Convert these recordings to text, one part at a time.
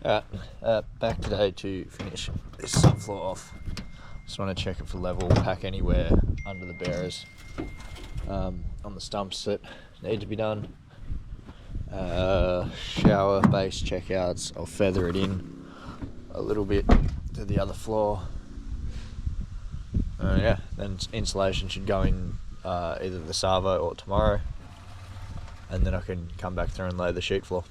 Back today to finish this subfloor off. Just want to check it for level, pack anywhere under the bearers on the stumps that need to be done. Shower, base checkouts, I'll feather it in a little bit to the other floor. Then insulation should go in either the Savo or tomorrow, and then I can come back through and lay the sheet floor.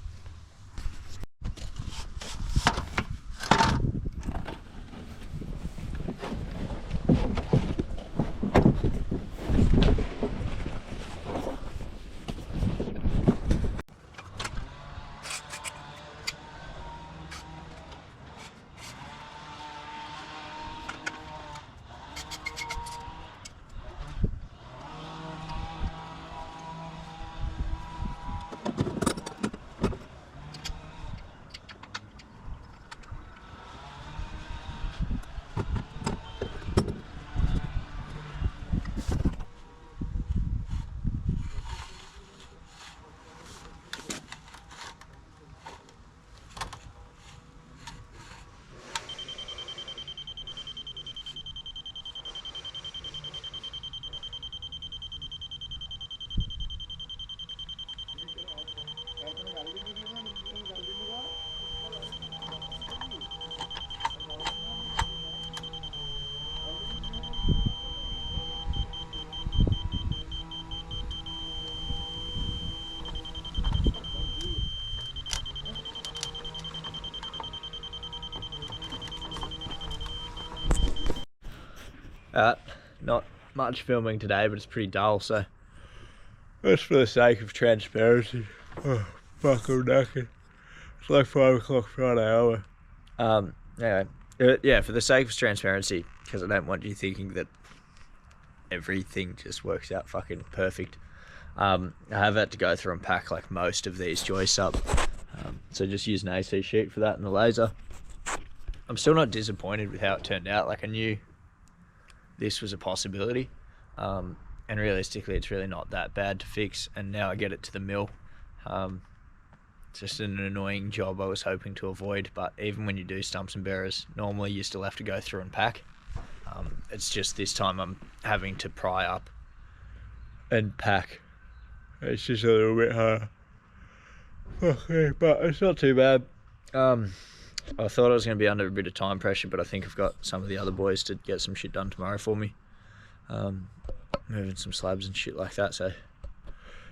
Not much filming today, but it's pretty dull, so just for the sake of transparency. Oh, fuck, I'm knackered. It's like 5 o'clock Friday hour. Anyway, for the sake of transparency, because I don't want you thinking that everything just works out fucking perfect. I have had to go through and pack like most of these joists up. So just use an AC sheet for that and the laser. I'm still not disappointed with how it turned out. Like, I knew this was a possibility, and realistically it's really not that bad to fix, and now I get it to the mill. It's just an annoying job I was hoping to avoid, but even when you do stumps and bearers, normally you still have to go through and pack. It's just this time I'm having to pry up and pack. It's just a little bit hard. Okay, but it's not too bad. I thought I was going to be under a bit of time pressure, but I think I've got some of the other boys to get some shit done tomorrow for me. Moving some slabs and shit like that. So,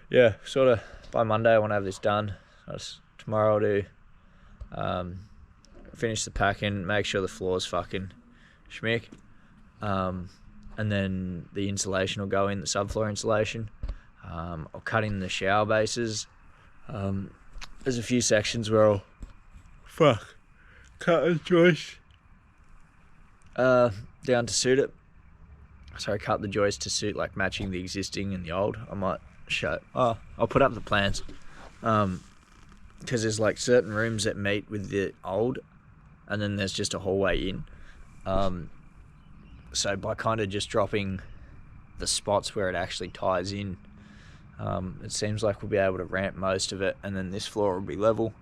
yeah, sort of by Monday I want to have this done. Tomorrow I'll do finish the packing, make sure the floor's fucking schmick, and then the insulation will go in, the subfloor insulation. I'll cut in the shower bases. There's a few sections where I'll cut a joist down to suit it. So I cut the joist to suit, like matching the existing and the old. I might show. I'll put up the plans. Because there's like certain rooms that meet with the old, and then there's just a hallway in. So by kind of just dropping the spots where it actually ties in, it seems like we'll be able to ramp most of it, and then this floor will be level.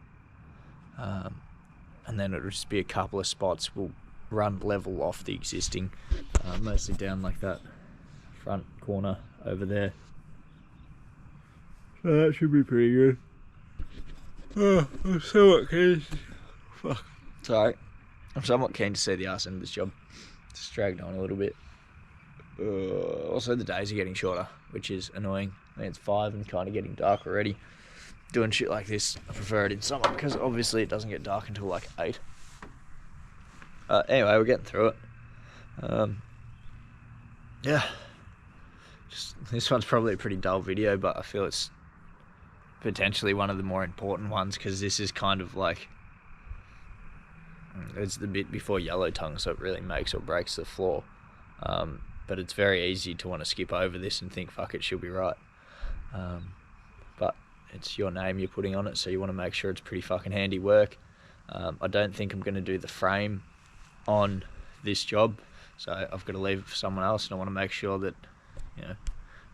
And then it'll just be a couple of spots will run level off the existing, mostly down like that front corner over there. So that should be pretty good. Oh, I'm somewhat keen. Fuck. Sorry. I'm somewhat keen to see the arse end of this job. It's dragged on a little bit. Also, the days are getting shorter, which is annoying. I mean, it's 5 and kind of getting dark already. Doing shit like this, I prefer it in summer because obviously it doesn't get dark until like 8. Anyway, we're getting through it. This one's probably a pretty dull video, but I feel it's potentially one of the more important ones because this is kind of like, it's the bit before yellow tongue, so it really makes or breaks the floor. But it's very easy to want to skip over this and think, fuck it, she'll be right. But it's your name you're putting on it, so you want to make sure it's pretty fucking handy work. I don't think I'm going to do the frame on this job, so I've got to leave it for someone else, and I want to make sure that, you know,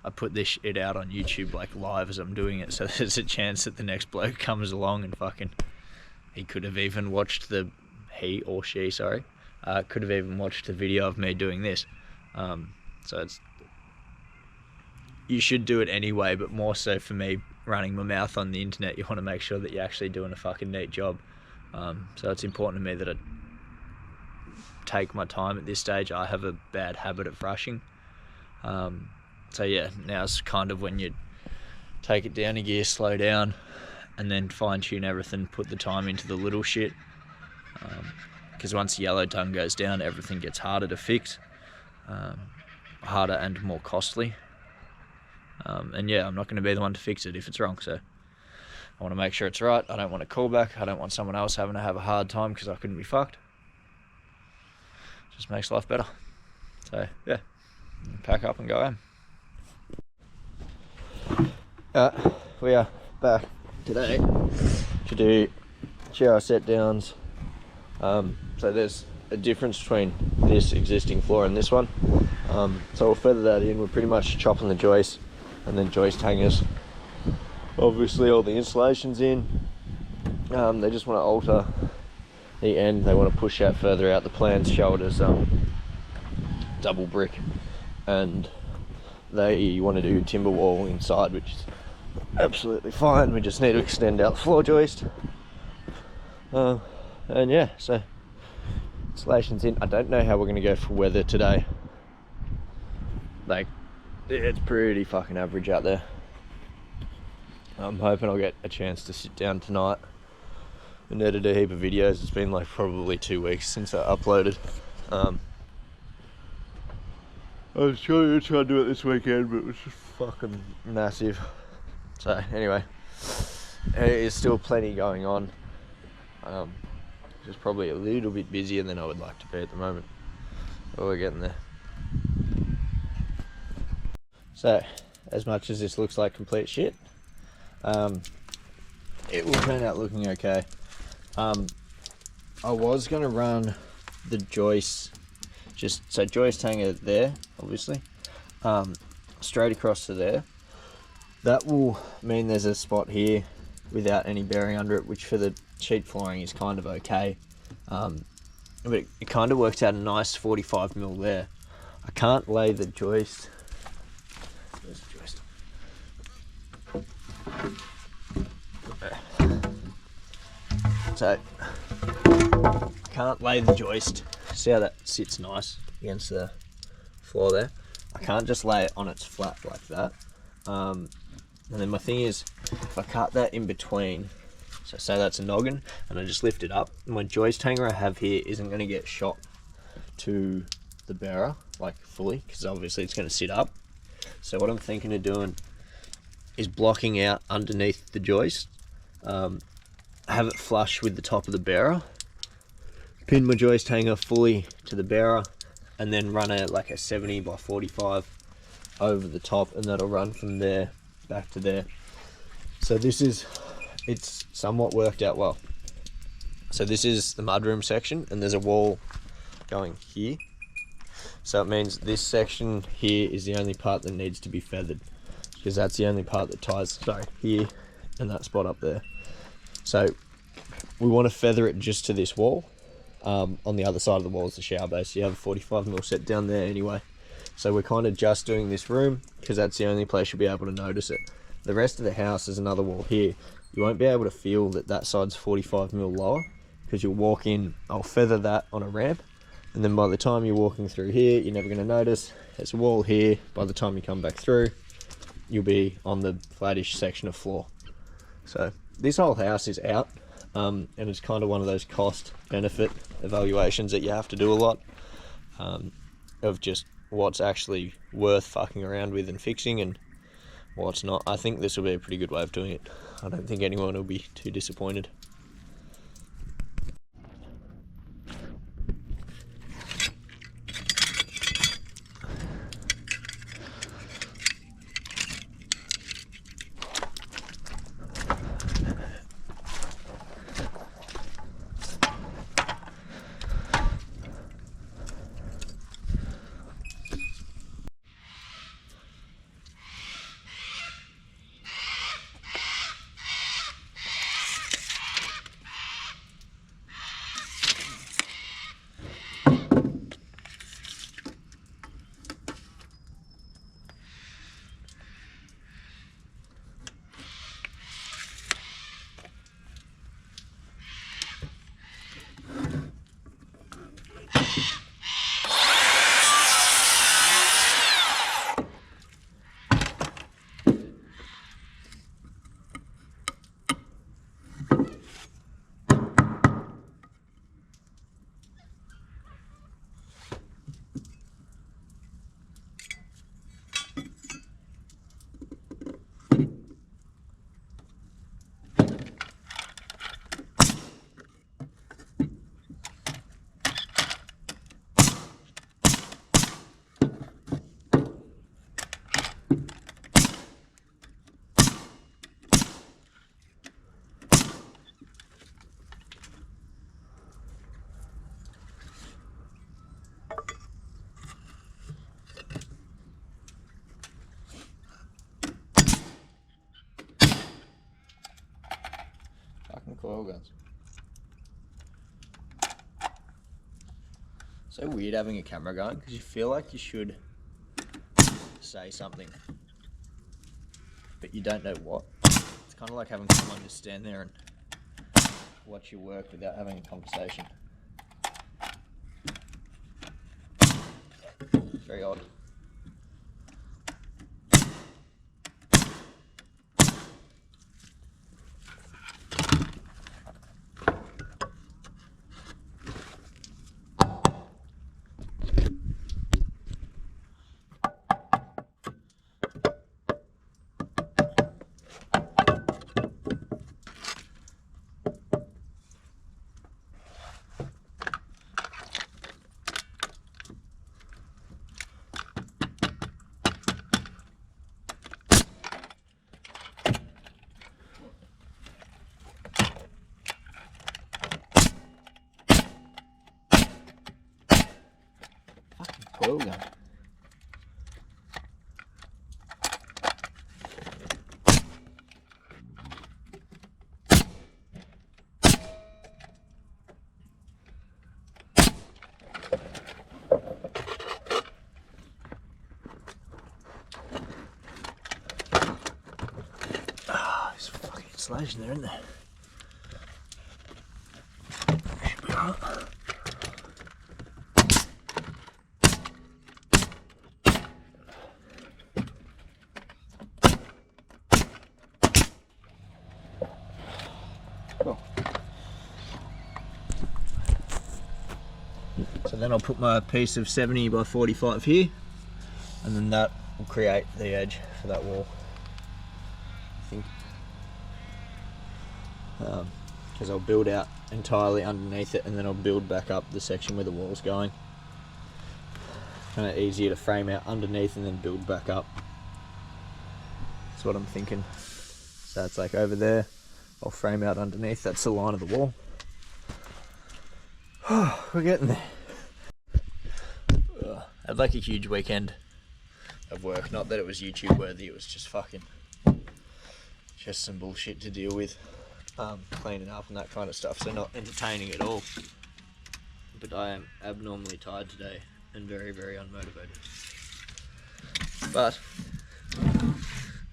I put this shit out on YouTube like live as I'm doing it, so there's a chance that the next bloke comes along and fucking he could have even watched he or she, sorry, could have even watched the video of me doing this. So you should do it anyway, but more so for me running my mouth on the internet, you want to make sure that you're actually doing a fucking neat job. So it's important to me that I take my time at this stage. I have a bad habit of rushing. So yeah, now's kind of when you take it down a gear, slow down, and then fine tune everything, put the time into the little shit. Because once the yellow tongue goes down, everything gets harder to fix, harder and more costly. And yeah, I'm not going to be the one to fix it if it's wrong, so I want to make sure it's right. I don't want a callback. I don't want someone else having to have a hard time because I couldn't be fucked. Just makes life better. So yeah, pack up and go home. We are back today to do shower set downs. So there's a difference between this existing floor and this one. So we'll feather that in. We're pretty much chopping the joist and then joist hangers. Obviously all the insulation's in. They just want to alter the end. They want to push that further out. The plans show it as double brick, and they want to do timber wall inside, which is absolutely fine. We just need to extend out the floor joist. And yeah, so insulation's in. I don't know how we're going to go for weather today. Like, it's pretty fucking average out there. I'm hoping I'll get a chance to sit down tonight and edit a heap of videos. It's been like probably 2 weeks since I uploaded. I was trying to do it this weekend, but it was just fucking massive. So anyway, there is still plenty going on. Just probably a little bit busier than I would like to be at the moment. But we're getting there. So, as much as this looks like complete shit, it will turn out looking okay. I was going to run the joist, so joist hanger there, obviously, straight across to there. That will mean there's a spot here without any bearing under it, which for the sheet flooring is kind of okay. But it kind of works out a nice 45mm there. I can't lay the joist. Where's the joist? So, I can't lay the joist. See how that sits nice against the floor there? I can't just lay it on its flat like that. And then my thing is, if I cut that in between, so say that's a noggin, and I just lift it up, my joist hanger I have here isn't going to get shot to the bearer, like fully, because obviously it's going to sit up. So what I'm thinking of doing is blocking out underneath the joist, have it flush with the top of the bearer, pin my joist hanger fully to the bearer, and then run like a 70 by 45 over the top, and that'll run from there back to there. So it's somewhat worked out well. So this is the mudroom section, and there's a wall going here. So it means this section here is the only part that needs to be feathered, because that's the only part that ties, here and that spot up there. So we want to feather it just to this wall. On the other side of the wall is the shower base. You have a 45mm set down there anyway. So we're kind of just doing this room because that's the only place you'll be able to notice it. The rest of the house is another wall here. You won't be able to feel that that side's 45mm lower, because you'll walk in, I'll feather that on a ramp, and then by the time you're walking through here, you're never going to notice. There's a wall here. By the time you come back through, you'll be on the flattish section of floor. So this whole house is out, and it's kind of one of those cost benefit evaluations that you have to do a lot, of just what's actually worth fucking around with and fixing and what's not. I think this will be a pretty good way of doing it. I don't think anyone will be too disappointed. Coil guns. So weird having a camera going because you feel like you should say something, but you don't know what. It's kind of like having someone just stand there and watch your work without having a conversation. It's very odd. Coil gun. Ah, there's fucking insulation there, isn't there? Should be alright. Cool. So then I'll put my piece of 70 by 45 here, and then that will create the edge for that wall, I think. Because I'll build out entirely underneath it, and then I'll build back up the section where the wall's going. Kind of easier to frame out underneath and then build back up. That's what I'm thinking. So it's like over there, I'll frame out underneath, that's the line of the wall. We're getting there. I had like a huge weekend of work, not that it was YouTube worthy, it was just fucking, just some bullshit to deal with. Cleaning up and that kind of stuff, so not entertaining at all. But I am abnormally tired today and very, very unmotivated. But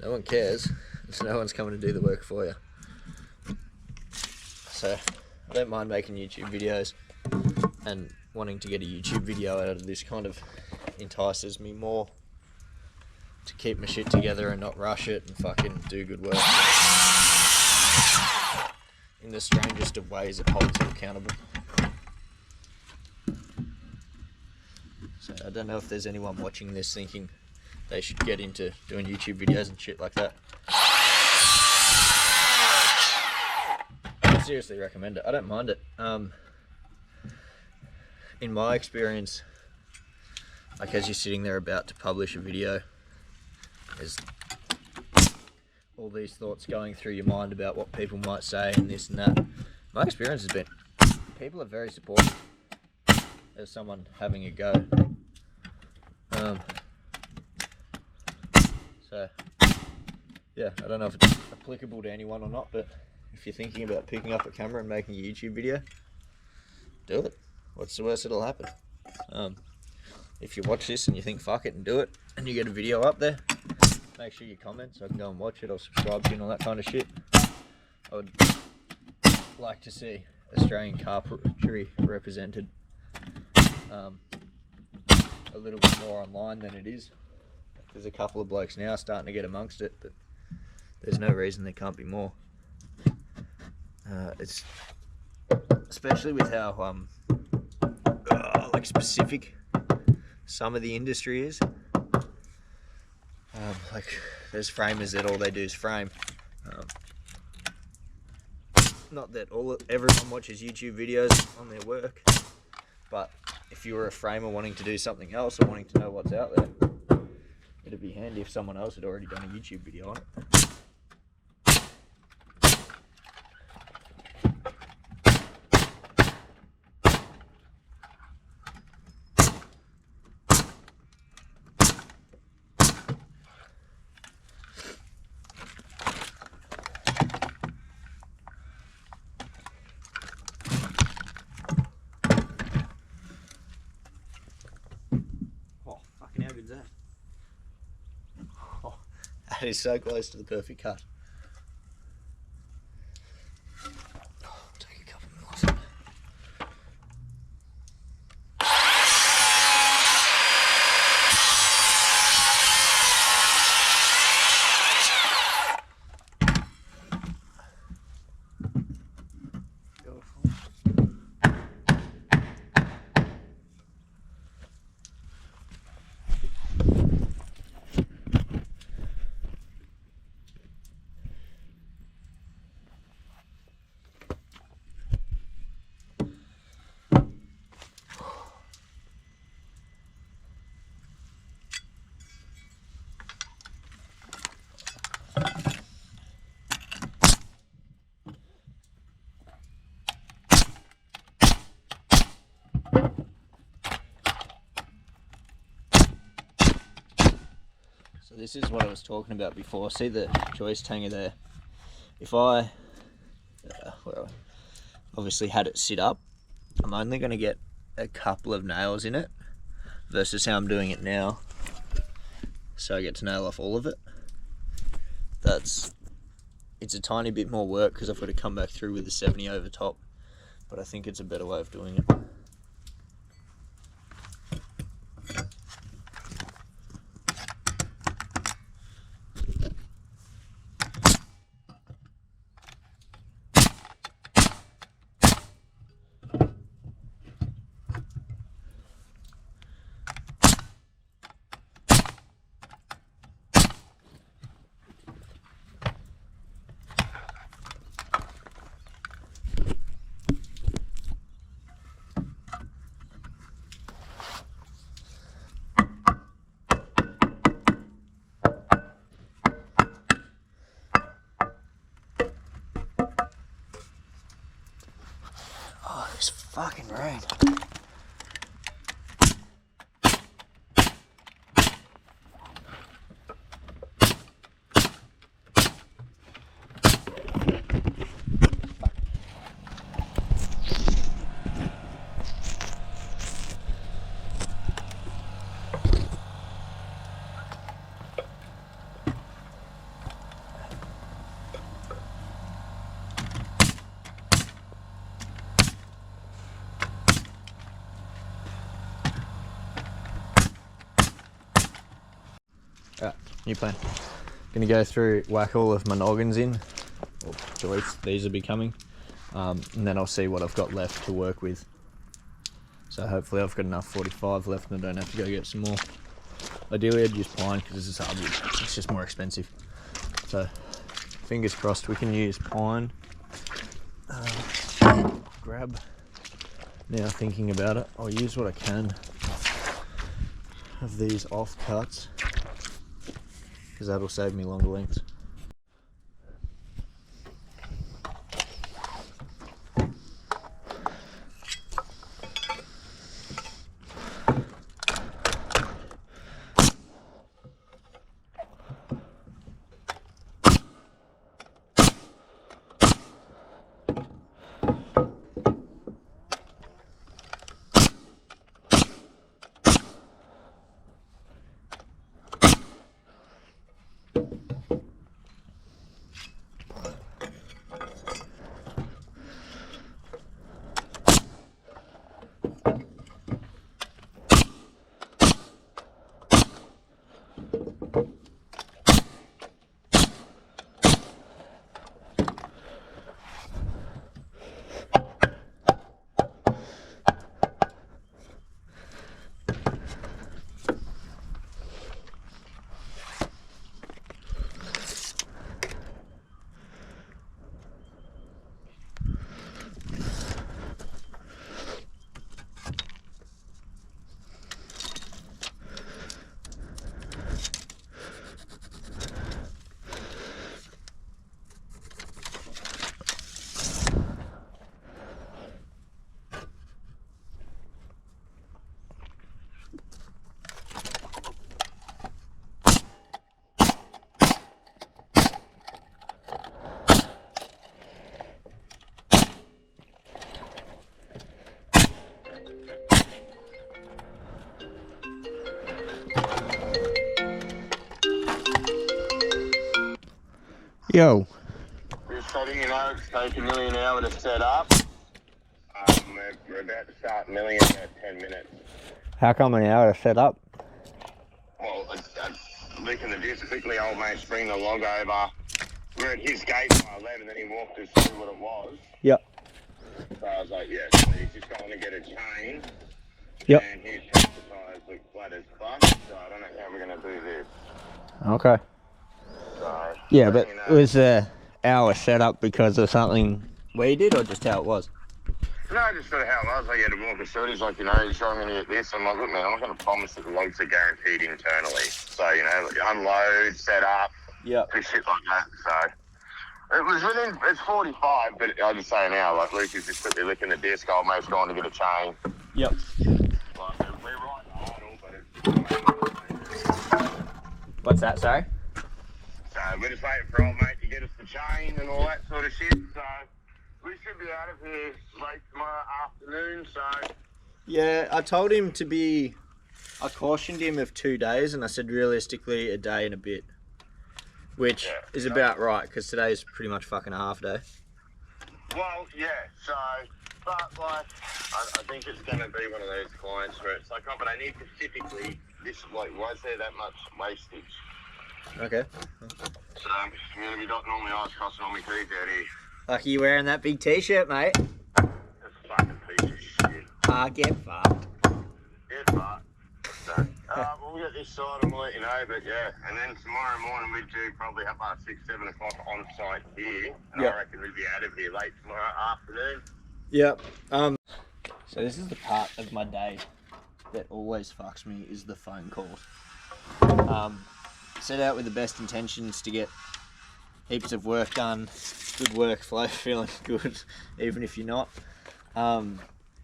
no one cares, so no one's coming to do the work for you. So I don't mind making YouTube videos, and wanting to get a YouTube video out of this kind of entices me more to keep my shit together and not rush it and fucking do good work. In the strangest of ways, it holds you accountable. So I don't know if there's anyone watching this thinking they should get into doing YouTube videos and shit like that. I seriously recommend it. I don't mind it. In my experience, like as you're sitting there about to publish a video, there's all these thoughts going through your mind about what people might say and this and that. My experience has been people are very supportive as someone having a go. So yeah, I don't know if it's applicable to anyone or not, but if you're thinking about picking up a camera and making a YouTube video, do it. What's the worst that'll happen? If you watch this and you think fuck it and do it, and you get a video up there, make sure you comment so I can go and watch it or subscribe to you and all that kind of shit. I would like to see Australian carpentry represented a little bit more online than it is. There's a couple of blokes now starting to get amongst it, but there's no reason there can't be more. It's especially with how like specific some of the industry is. Like there's framers that all they do is frame. Not that everyone watches YouTube videos on their work, but if you were a framer wanting to do something else or wanting to know what's out there, it'd be handy if someone else had already done a YouTube video on it. That is so close to the perfect cut. Take a couple more. So this is what I was talking about before. See the joist hanger there? If I, well, obviously had it sit up, I'm only going to get a couple of nails in it versus how I'm doing it now. So I get to nail off all of it. It's a tiny bit more work because I've got to come back through with the 70 over top, but I think it's a better way of doing it. Oh, this fucking rain. Alright, new plan. Gonna go through, whack all of my noggins in, or joists, these will be coming, and then I'll see what I've got left to work with. So hopefully I've got enough 45 left and I don't have to go get some more. Ideally I'd use pine because this is hardwood, it's just more expensive. So fingers crossed we can use pine. Grab, now thinking about it, I'll use what I can of these off cuts, because that'll save me longer lengths. Yo. Just so you know, it's taken nearly an hour to set up. We're about to start milling in about 10 minutes. How come an hour to set up? Well, leaking the disc quickly, old mate's bring the log over. We're at his gate by 11, then he walked us through what it was. Yep. So I was like, yeah, so he's just going to get a chain. Yep. And his tractor tires look flat as fuck, so I don't know how we're going to do this. Okay. So, yeah, but you know. It was an hour set up because of something we did, or just how it was? No, just sort of how it was. Like, you had to walk us through it. He's like, you know, you're showing me this. I'm like, look, man, I'm not going to promise that the logs are guaranteed internally. So, you know, like, unload, set up, shit like that. So, it was within, it's 45, but I just say now, like, Luke is just quickly licking the disc. Old mate's going to get a chain. Yep. Like, we're right idle, but it's... What's that, sorry? So, we're just waiting for old mate to get us the chain and all that sort of shit. So, we should be out of here late tomorrow afternoon, so... Yeah, I told him to be... I cautioned him of 2 days, and I said realistically a day and a bit. Which is about right, because today's pretty much fucking a half day. Well, yeah, so... But, like, I think it's going to be one of those clients where it's like, oh, but I need specifically this, like, why is there that much wastage? Okay. So, I'm going to be dotting all my I's, crossing all my T's out here. Lucky you wearing that big t-shirt, mate. That's a fucking piece of shit. Get fucked. Get fucked. So, we'll get this side and we'll let you know, but yeah. And then tomorrow morning we'd do probably up at 6, 7 o'clock on site here. And I reckon we'd be out of here late tomorrow afternoon. Yep. So this is the part of my day that always fucks me, is the phone calls. Set out with the best intentions to get heaps of work done, good workflow, feeling good, even if you're not. And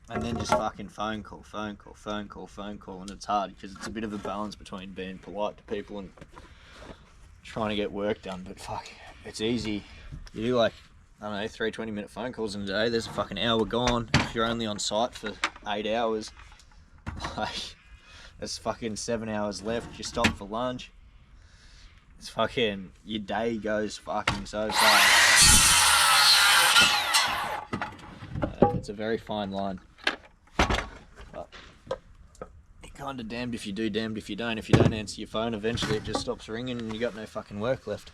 then just fucking phone call, and it's hard because it's a bit of a balance between being polite to people and trying to get work done. But fuck, it's easy. You do like, I don't know, 3 20-minute phone calls in a day. There's a fucking hour gone. If you're only on site for 8 hours, like, there's fucking 7 hours left. You stop for lunch. It's fucking, your day goes fucking so fast. It's a very fine line. But you're kind of damned if you do, damned if you don't. If you don't answer your phone, eventually it just stops ringing and you got no fucking work left.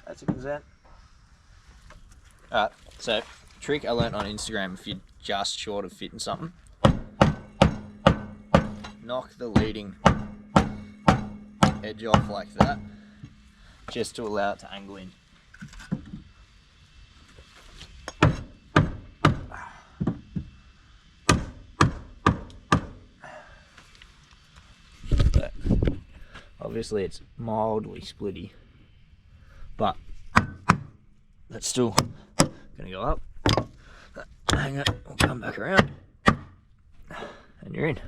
That's a consent. Alright, so trick I learnt on Instagram, if you're just short of fitting something, knock the leading edge off like that, just to allow it to angle in. So, obviously it's mildly splitty, but that's still gonna go up. Hang on, we'll come back around, and you're in.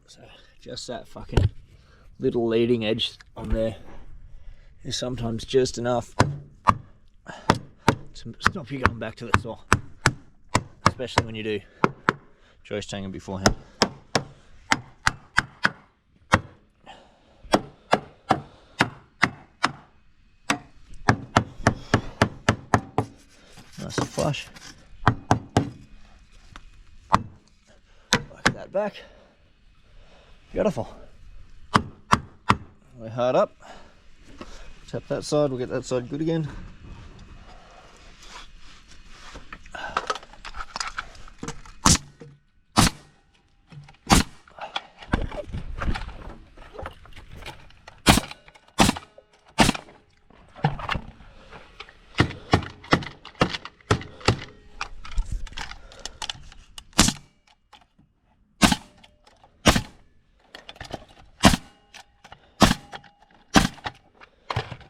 So just that fucking little leading edge on there is sometimes just enough to stop you going back to the saw, especially when you do joist hanging beforehand. Nice and flush. Work that back. Beautiful. Lay hard up. Tap that side, we'll get that side good again.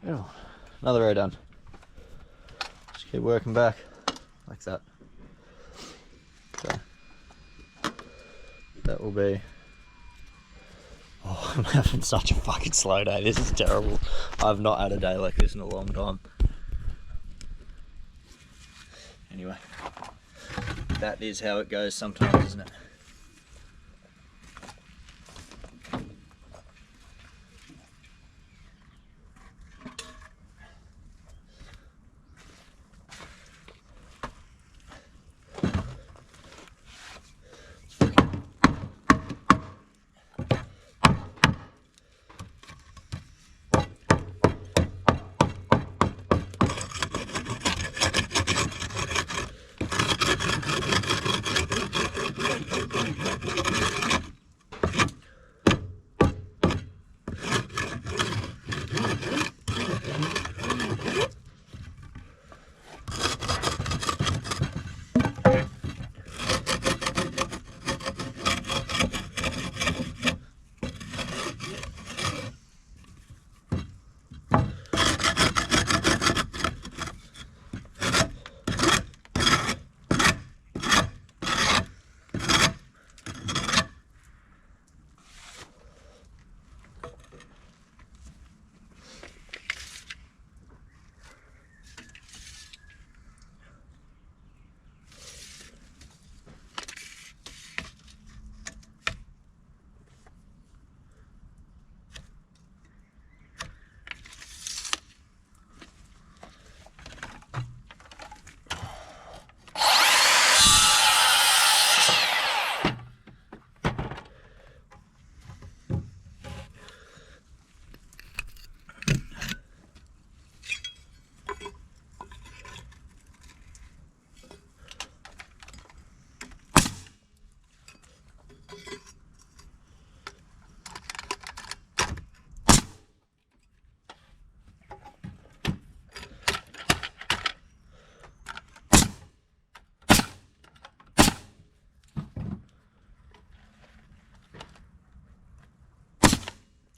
Oh, another row done. Just keep working back like that. So that will be. Oh, I'm having such a fucking slow day. This is terrible. I've not had a day like this in a long time. Anyway, that is how it goes sometimes, isn't it?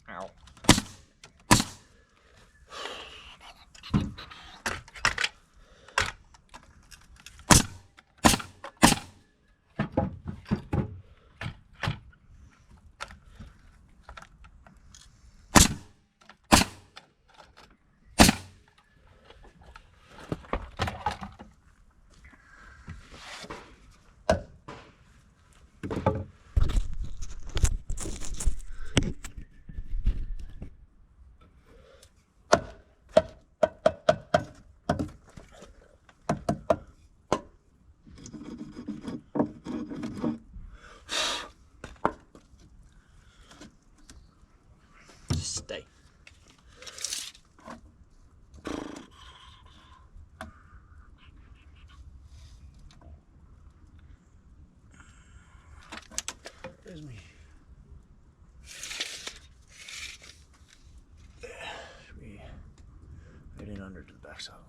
Ow. Stay. There's me. There. Should we head in under to the backside line?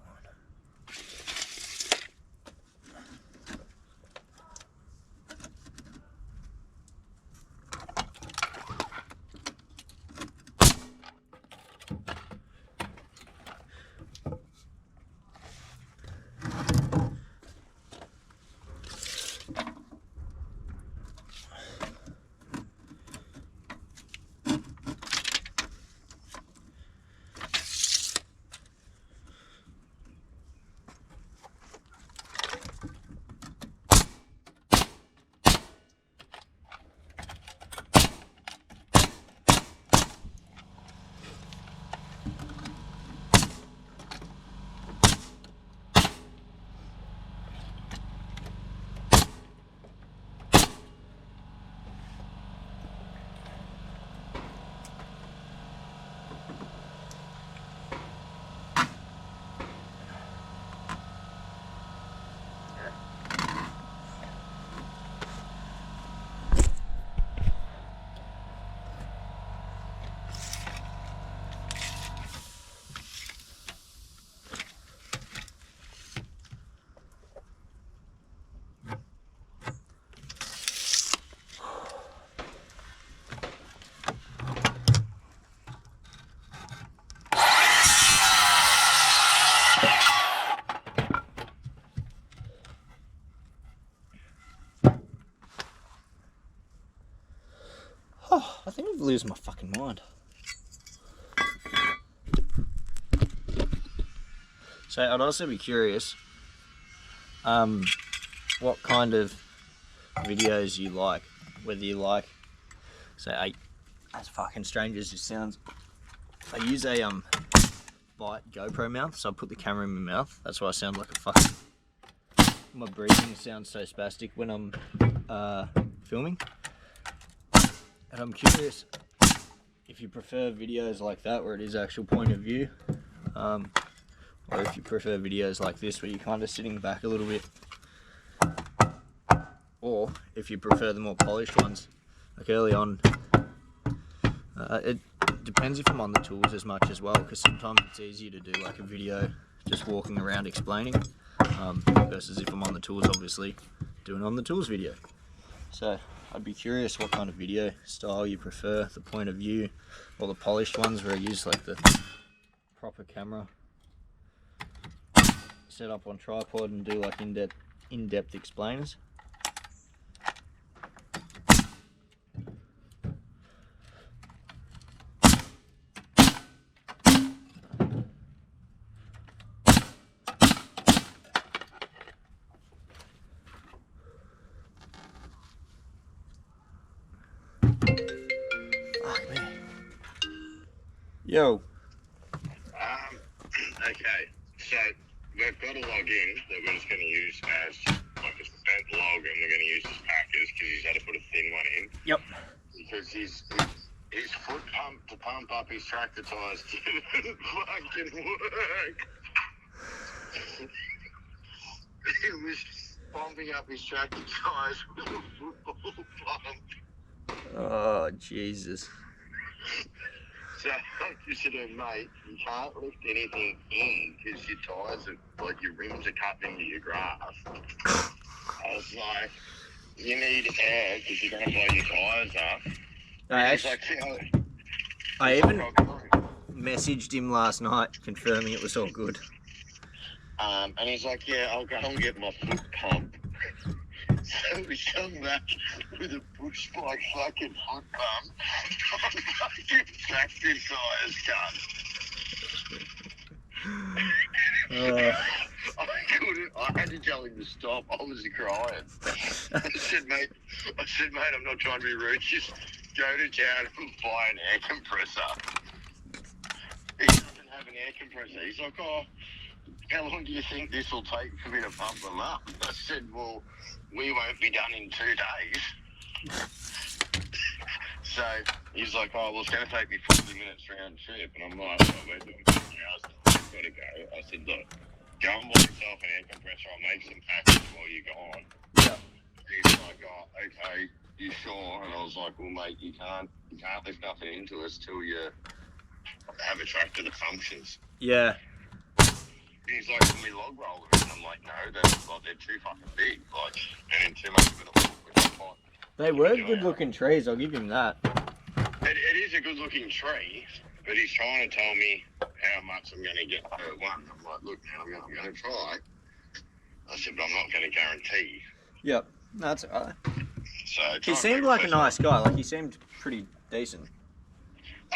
losing my fucking mind. So I'd also be curious, what kind of videos you like. Whether you like, say, as fucking strange as it sounds, I use a Bite GoPro mouth, so I put the camera in my mouth. That's why I sound like a fucking... My breathing sounds so spastic when I'm filming. And I'm curious if you prefer videos like that where it is actual point of view, or if you prefer videos like this where you're kind of sitting back a little bit, or if you prefer the more polished ones. Like early on, it depends if I'm on the tools as much as well, because sometimes it's easier to do like a video just walking around explaining, versus if I'm on the tools, obviously doing on the tools video. So I'd be curious what kind of video style you prefer, the point of view, or the polished ones where I use like the proper camera set up on tripod and do like in-depth explainers. Yo. Okay, so we've got a log in that we're just going to use as like a spent log, and we're going to use as packers because he's had to put a thin one in. Yep. Because his foot pump to pump up his tractor tyres didn't fucking work. He was pumping up his tractor tyres with a football pump. Oh, Jesus. So I said to him, mate, you can't lift anything in because your tyres are, like, your rims are cut into your grass. I was like, you need air because you're going to blow your tyres up. I even messaged him last night confirming it was all good. And he's like, yeah, I'll go and get my foot pump. So we come back with a push bike fucking foot pump. Fucking tractor tyres cut. I had to tell him to stop. I was crying. I said, mate, I'm not trying to be rude. Just go to town and buy an air compressor. He doesn't have an air compressor. He's like, oh, how long do you think this will take for me to pump them up? I said, well, we won't be done in 2 days. So he's like, oh, well, it's going to take me 40 minutes round trip. And I'm like, well, we're doing 2 hours. I've got to go. I said, look, go and buy yourself an air compressor. I'll make some packets while you're gone. Yeah. He's like, oh, okay, you sure? And I was like, well, mate, you can't lift nothing into us till you have a tractor that functions. Yeah. He's like, can we log roll them? And I'm like, no, they're too fucking big, like, and in too much of a look. They were good looking trees, I'll give him that. It is a good looking tree, but he's trying to tell me how much I'm going to get per one. I'm like, look, man, I'm going to try. I said, but I'm not going to guarantee. Yep, that's alright. So he seemed like a nice guy, like he seemed pretty decent.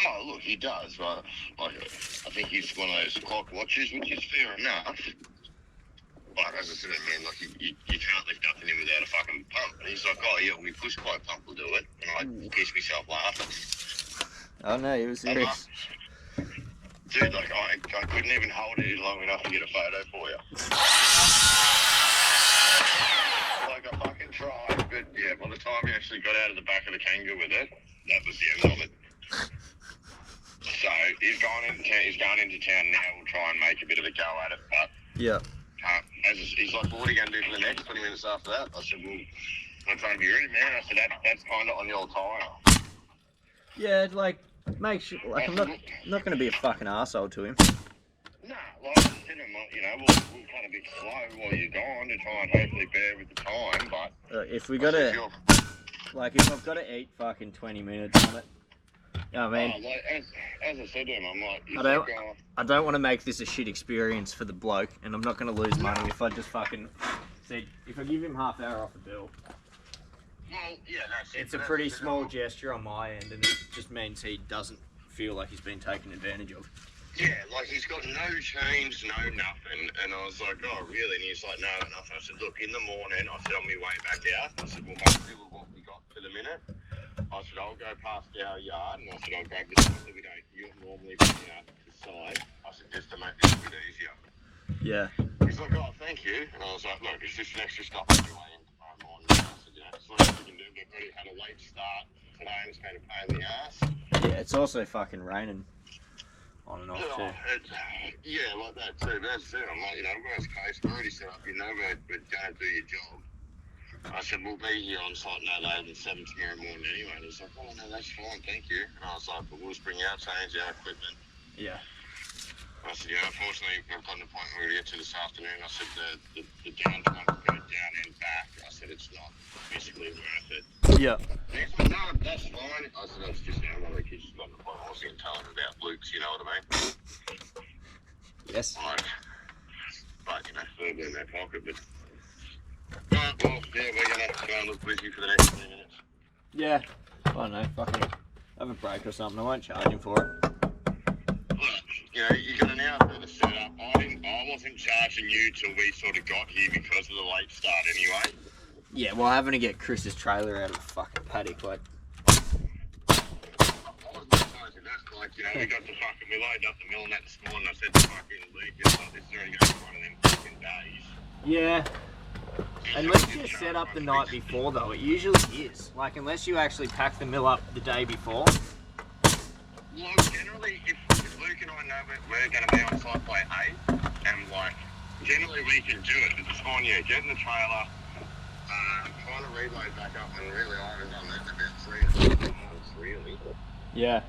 Oh, look, he does, but like, I think he's one of those clock watchers, which is fair enough. But as I said, man, like, you can't lift nothing in without a fucking pump. And he's like, oh, yeah, we push pipe pump will do it. And I pissed myself laughing. Oh, no, he was serious. Dude, like, I couldn't even hold it long enough to get a photo for you. Like, I fucking tried, but yeah, by the time we actually got out of the back of the Kangoo with it, that was the end of it. So he's going into town now. We'll try and make a bit of a go at it, but yeah. He's like, well, what are you going to do for the next 20 minutes after that? I said, well, I'm trying to be rude, man. I said, that's kind of on your tyre. Yeah, like, make sure, like, I'm not going to be a fucking arsehole to him. No, like I said, you know, we'll kind of be slow while you're gone to try and hopefully bear with the time, but if we got to, like, if I've got to eat fucking 20 minutes on it, I mean, like, as I said to him, I'm like, I don't want to make this a shit experience for the bloke, and I'm not going to lose money if I just fucking said, if I give him half hour off a bill, Well, yeah, that's it. It's a pretty small gesture on my end, and it just means he doesn't feel like he's been taken advantage of. Yeah, like he's got no chains, no nothing. And I was like, oh, really? And he's like, no, nothing. I said, look, in the morning, I said, on my way back out, I said, well, mostly with what we got for the minute. I said, I'll go past our yard, and I said, I'll grab the stuff that we don't normally bring out to the side. I said, just to make this a bit easier. Yeah. He's like, oh, thank you. And I was like, look, it's just an extra stop on your way in tomorrow morning. I said, you know, as long as we can do, we've already had a late start today, and it's been a pain in the ass. Yeah, it's also fucking raining on and off too. Yeah, like that too. That's it. I'm like, you know, worst case, we're already set up. You know, we're going to do your job. I said, we'll be here on site no later than 7 tomorrow morning anyway. And he's like, oh, no, that's fine, thank you. And I was like, but we'll just bring our chains, our equipment. Yeah. I said, yeah, unfortunately, we've got an appointment we're going to get to this afternoon. I said, the downtime to go down and back, I said, it's not physically worth it. Yeah. And he's like, no, that's fine. I said, that's just how one of the kids has got an appointment. I was going to tell him about Luke's, you know what I mean? Yes. Like, but, you know, verbally in their pocket, but... Alright, well, yeah, we're going to go and look busy for the next 20 minutes. Yeah. I don't know, fucking have a break or something. I won't charge him for it. You know, you're going to now do the setup. I wasn't charging you till we sort of got here because of the late start anyway. Yeah, well, having to get Chris's trailer out of the fucking paddock, like... I wasn't charging that, like, you know, we loaded up the mill and that this morning. I said to fucking Luke, it's like, this is already going to be one of them fucking days. Yeah. Unless you set up the night before, though, it usually is. Like, unless you actually pack the mill up the day before. Well, generally, if Luke and I know we're going to be on site by 8, and, like, generally we can do it. But this morning, yeah, getting the trailer, trying to reload back up, and really I haven't done that in about 3 months, really. Yeah.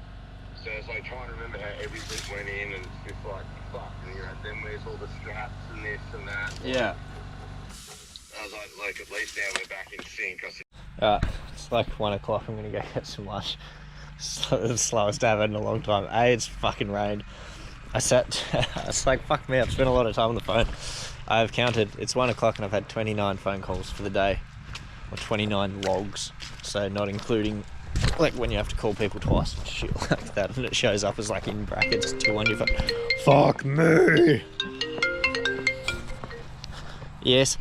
So it's like trying to remember how everything went in, and it's just like, fuck, and you know, then where's all the straps and this and that. Yeah. I was like, at least now we're back in sync. I said, It's like 1 o'clock, I'm going to go get some lunch. The slowest I've had in a long time. It's fucking rained. It's like, fuck me, I've spent a lot of time on the phone. I've counted, it's 1 o'clock and I've had 29 phone calls for the day. Or 29 logs. So not including, like, when you have to call people twice and shit like that, and it shows up as, like, in brackets, 2 on your phone. Fuck me! Yes.